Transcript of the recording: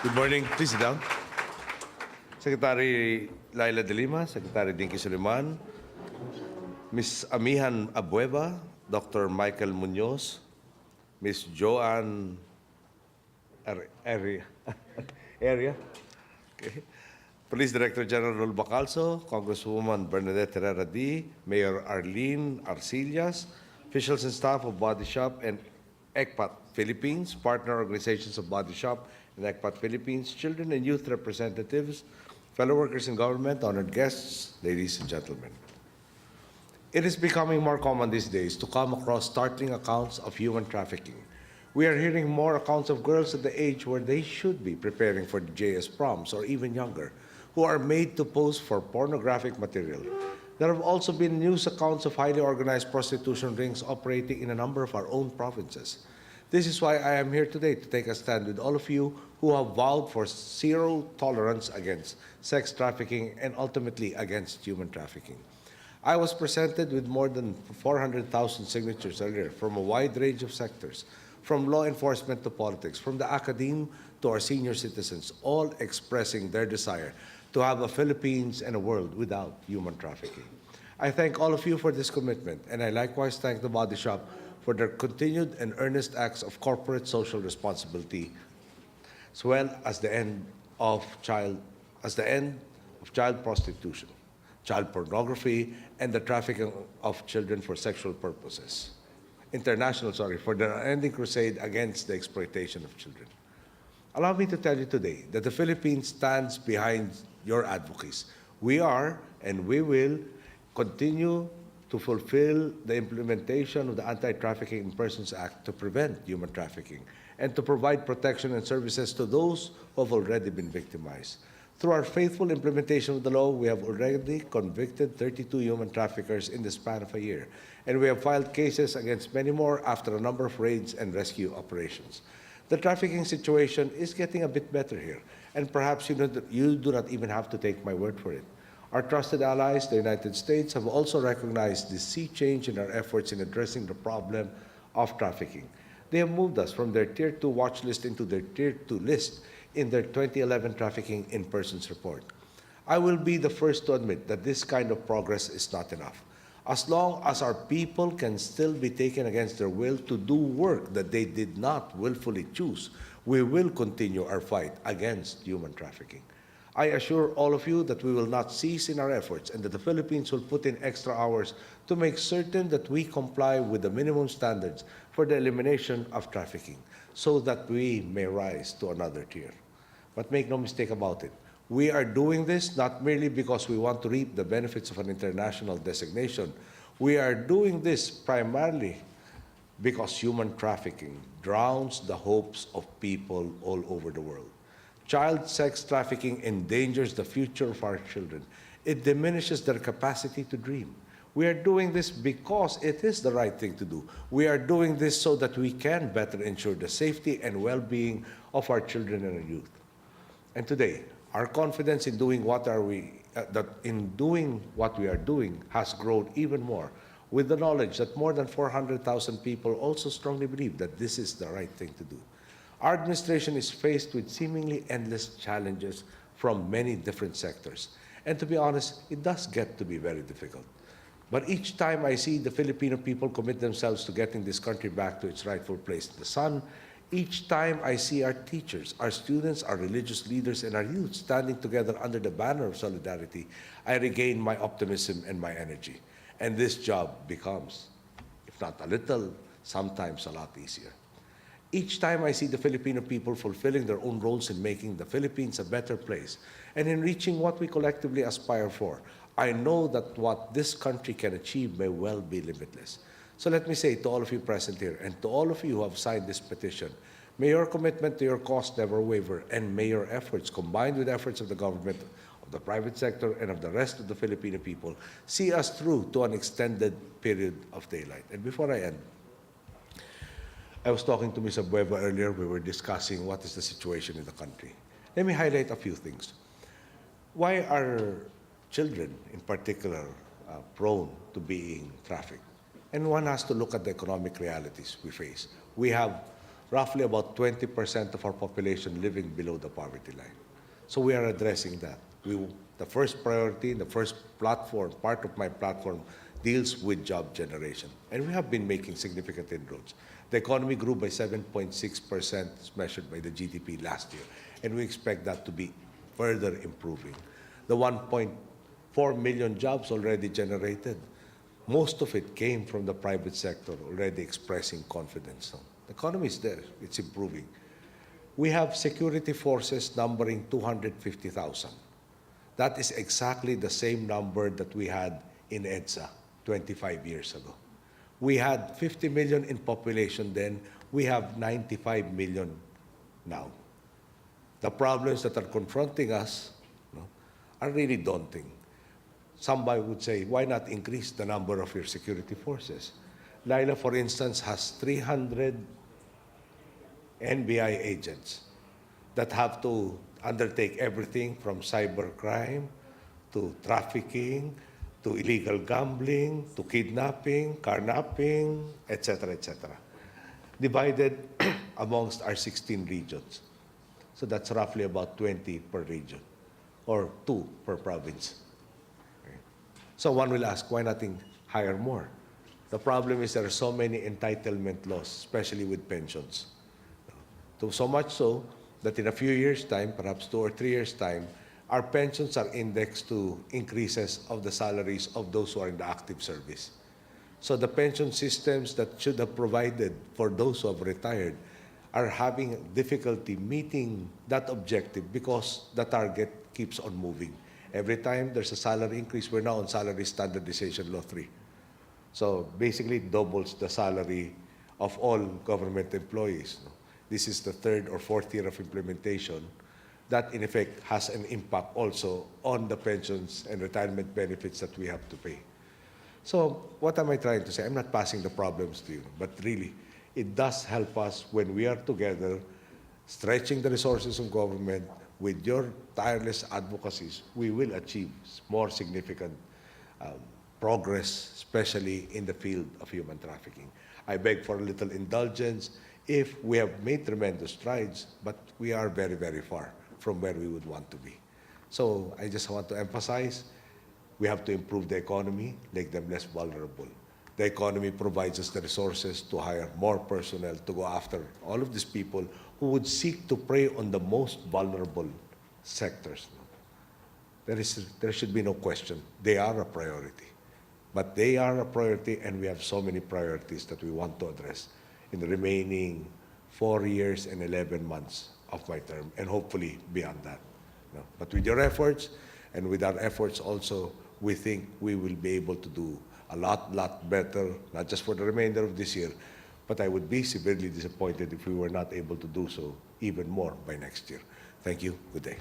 Good morning. Please sit down. Secretary Laila de Lima, Secretary Dinky Suliman, Ms. Amihan Abueva, Dr. Michael Munoz, Ms. Joanne Area, Area. Okay. Police Director General Rul Bacalso, Congresswoman Bernadette Herrera D, Mayor Arlene Arcillas, officials and staff of Body Shop and ECPAT Philippines, partner organizations of Body Shop and ECPAT Philippines, children and youth representatives, fellow workers in government, honored guests, ladies and gentlemen. It is becoming more common these days to come across startling accounts of human trafficking. We are hearing more accounts of girls at the age where they should be preparing for the JS proms or even younger, who are made to pose for pornographic material. There have also been news accounts of highly organized prostitution rings operating in a number of our own provinces. This is why I am here today to take a stand with all of you who have vowed for zero tolerance against sex trafficking and ultimately against human trafficking. I was presented with more than 400,000 signatures earlier from a wide range of sectors, from law enforcement to politics, from the academe to our senior citizens, all expressing their desire to have a Philippines and a world without human trafficking. I thank all of you for this commitment, and I likewise thank the Body Shop for their continued and earnest acts of corporate social responsibility, as well as the end of child prostitution, child pornography, and the trafficking of children for sexual purposes. For the unending crusade against the exploitation of children. Allow me to tell you today that the Philippines stands behind your advocacy. We are and we will continue to fulfill the implementation of the Anti-Trafficking in Persons Act to prevent human trafficking and to provide protection and services to those who have already been victimized. Through our faithful implementation of the law, we have already convicted 32 human traffickers in the span of a year, and we have filed cases against many more after a number of raids and rescue operations. The trafficking situation is getting a bit better here, and perhaps you do not even have to take my word for it. Our trusted allies, the United States, have also recognized the sea change in our efforts in addressing the problem of trafficking. They have moved us from their Tier 2 watch list into their Tier 2 list in their 2011 Trafficking in Persons report. I will be the first to admit that this kind of progress is not enough. As long as our people can still be taken against their will to do work that they did not willfully choose, we will continue our fight against human trafficking. I assure all of you that we will not cease in our efforts and that the Philippines will put in extra hours to make certain that we comply with the minimum standards for the elimination of trafficking so that we may rise to another tier. But make no mistake about it. We are doing this not merely because we want to reap the benefits of an international designation. We are doing this primarily because human trafficking drowns the hopes of people all over the world. Child sex trafficking endangers the future of our children. It diminishes their capacity to dream. We are doing this because it is the right thing to do. We are doing this so that we can better ensure the safety and well-being of our children and our youth. And today, our confidence in doing what we are doing has grown even more, with the knowledge that more than 400,000 people also strongly believe that this is the right thing to do. Our administration is faced with seemingly endless challenges from many different sectors. And to be honest, it does get to be very difficult. But each time I see the Filipino people commit themselves to getting this country back to its rightful place in the sun, each time I see our teachers, our students, our religious leaders, and our youth standing together under the banner of solidarity, I regain my optimism and my energy. And this job becomes, if not a little, sometimes a lot easier. Each time I see the Filipino people fulfilling their own roles in making the Philippines a better place and in reaching what we collectively aspire for, I know that what this country can achieve may well be limitless. So let me say to all of you present here and to all of you who have signed this petition, may your commitment to your cause never waver, and may your efforts, combined with efforts of the government, of the private sector, and of the rest of the Filipino people, see us through to an extended period of daylight. And before I end, I was talking to Ms. Abueva earlier. We were discussing what is the situation in the country. Let me highlight a few things. Why are children, in particular, prone to being trafficked? And one has to look at the economic realities we face. We have roughly about 20% of our population living below the poverty line. So we are addressing that. The first priority, the first platform, part of my platform, deals with job generation. And we have been making significant inroads. The economy grew by 7.6% as measured by the GDP last year. And we expect that to be further improving. The 1.4 million jobs already generated, most of it came from the private sector already expressing confidence. So the economy is there, it's improving. We have security forces numbering 250,000. That is exactly the same number that we had in EDSA 25 years ago. We had 50 million in population then, we have 95 million now. The problems that are confronting us are really daunting. Somebody would say, why not increase the number of your security forces? Laila, for instance, has 300 NBI agents that have to undertake everything from cybercrime to trafficking to illegal gambling to kidnapping, carnapping, etc., etc., divided amongst our 16 regions. So that's roughly about 20 per region or 2 per province. So one will ask, why not hire more? The problem is there are so many entitlement laws, especially with pensions. So much so that in a few years' time, perhaps 2 or 3 years' time, our pensions are indexed to increases of the salaries of those who are in the active service. So the pension systems that should have provided for those who have retired are having difficulty meeting that objective because the target keeps on moving. Every time there's a salary increase, we're now on salary standardization law 3. So basically it doubles the salary of all government employees. This is the 3rd or 4th year of implementation. That in effect has an impact also on the pensions and retirement benefits that we have to pay. So what am I trying to say? I'm not passing the problems to you, but really it does help us when we are together, stretching the resources of government. With your tireless advocacies, we will achieve more significant progress, especially in the field of human trafficking. I beg for a little indulgence if we have made tremendous strides, but we are very, very far from where we would want to be. So I just want to emphasize, we have to improve the economy, make them less vulnerable. The economy provides us the resources to hire more personnel to go after all of these people who would seek to prey on the most vulnerable sectors. There should be no question. They are a priority. But they are a priority, and we have so many priorities that we want to address in the remaining 4 years and 11 months of my term, and hopefully beyond that. But with your efforts, and with our efforts also, we think we will be able to do a lot better, not just for the remainder of this year, but I would be severely disappointed if we were not able to do so even more by next year. Thank you. Good day.